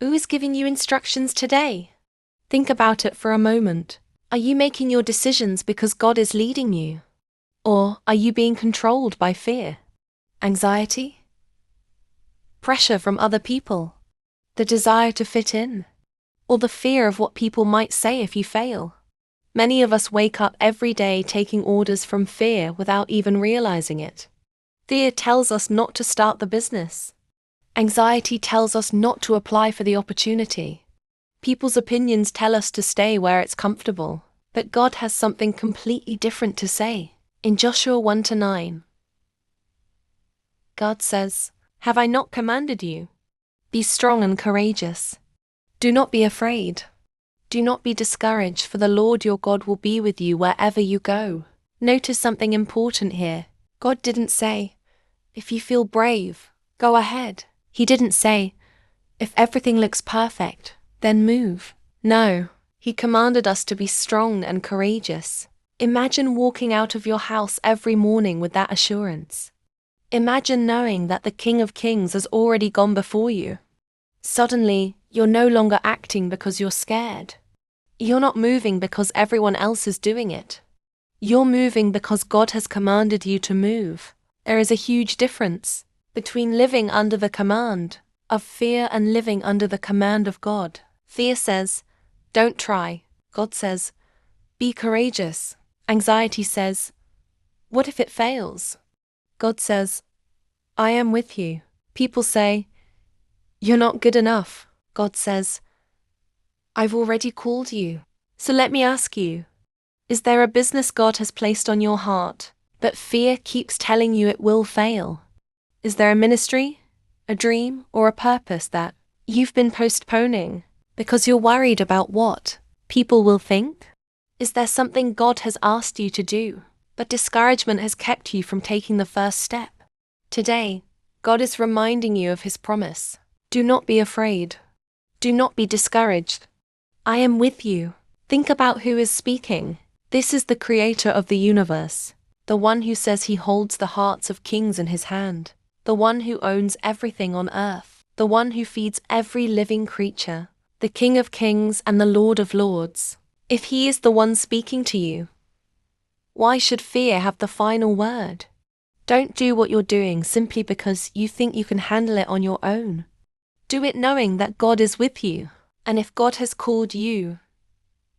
Who is giving you instructions today? Think about it for a moment. Are you making your decisions because God is leading you? Or are you being controlled by fear, anxiety, pressure from other people, the desire to fit in, or the fear of what people might say if you fail? Many of us wake up every day taking orders from fear without even realizing it. Fear tells us not to start the business. Anxiety tells us not to apply for the opportunity. People's opinions tell us to stay where it's comfortable, but God has something completely different to say. In Joshua 1-9, God says, "Have I not commanded you? Be strong and courageous. Do not be afraid. Do not be discouraged, for the Lord your God will be with you wherever you go." Notice something important here. God didn't say, "If you feel brave, go ahead." He didn't say, "If everything looks perfect, then move." No, He commanded us to be strong and courageous. Imagine walking out of your house every morning with that assurance. Imagine knowing that the King of Kings has already gone before you. Suddenly, you're no longer acting because you're scared. You're not moving because everyone else is doing it. You're moving because God has commanded you to move. There is a huge difference between living under the command of fear and living under the command of God. Fear says, "Don't try." God says, "Be courageous." Anxiety says, "What if it fails?" God says, "I am with you." People say, "You're not good enough." God says, "I've already called you." So let me ask you, is there a business God has placed on your heart, but fear keeps telling you it will fail? Is there a ministry, a dream, or a purpose that you've been postponing because you're worried about what people will think? Is there something God has asked you to do, but discouragement has kept you from taking the first step? Today, God is reminding you of His promise. Do not be afraid. Do not be discouraged. I am with you. Think about who is speaking. This is the Creator of the universe, the one who says He holds the hearts of kings in His hand, the one who owns everything on earth, the one who feeds every living creature, the King of Kings and the Lord of Lords. If He is the one speaking to you, why should fear have the final word? Don't do what you're doing simply because you think you can handle it on your own. Do it knowing that God is with you. And if God has called you,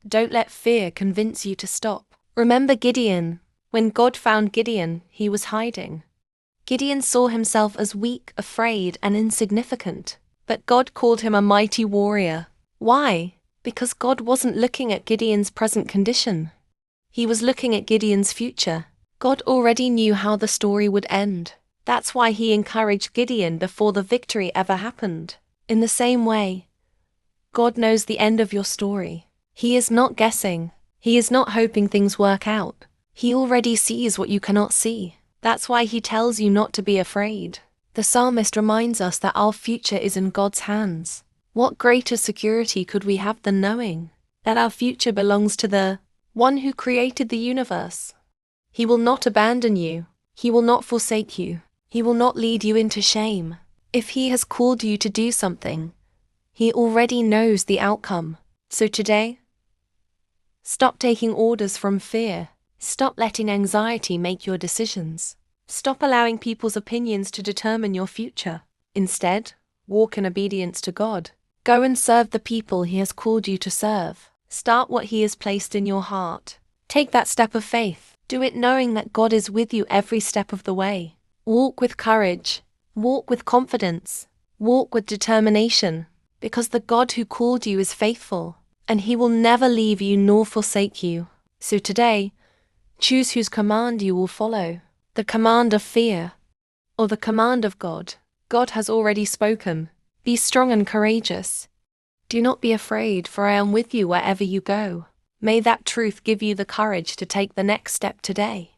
don't let fear convince you to stop. Remember Gideon. When God found Gideon, he was hiding. Gideon saw himself as weak, afraid, and insignificant. But God called him a mighty warrior. Why? Because God wasn't looking at Gideon's present condition. He was looking at Gideon's future. God already knew how the story would end. That's why He encouraged Gideon before the victory ever happened. In the same way, God knows the end of your story. He is not guessing. He is not hoping things work out. He already sees what you cannot see. That's why He tells you not to be afraid. The psalmist reminds us that our future is in God's hands. What greater security could we have than knowing that our future belongs to the one who created the universe? He will not abandon you. He will not forsake you. He will not lead you into shame. If He has called you to do something, He already knows the outcome. So today, stop taking orders from fear. Stop letting anxiety make your decisions. Stop allowing people's opinions to determine your future. Instead, walk in obedience to God. Go and serve the people He has called you to serve. Start what He has placed in your heart. Take that step of faith. Do it knowing that God is with you every step of the way. Walk with courage. Walk with confidence. Walk with determination. Because the God who called you is faithful, and He will never leave you nor forsake you. So today, choose whose command you will follow. The command of fear, or the command of God. God has already spoken. Be strong and courageous. Do not be afraid, for I am with you wherever you go. May that truth give you the courage to take the next step today.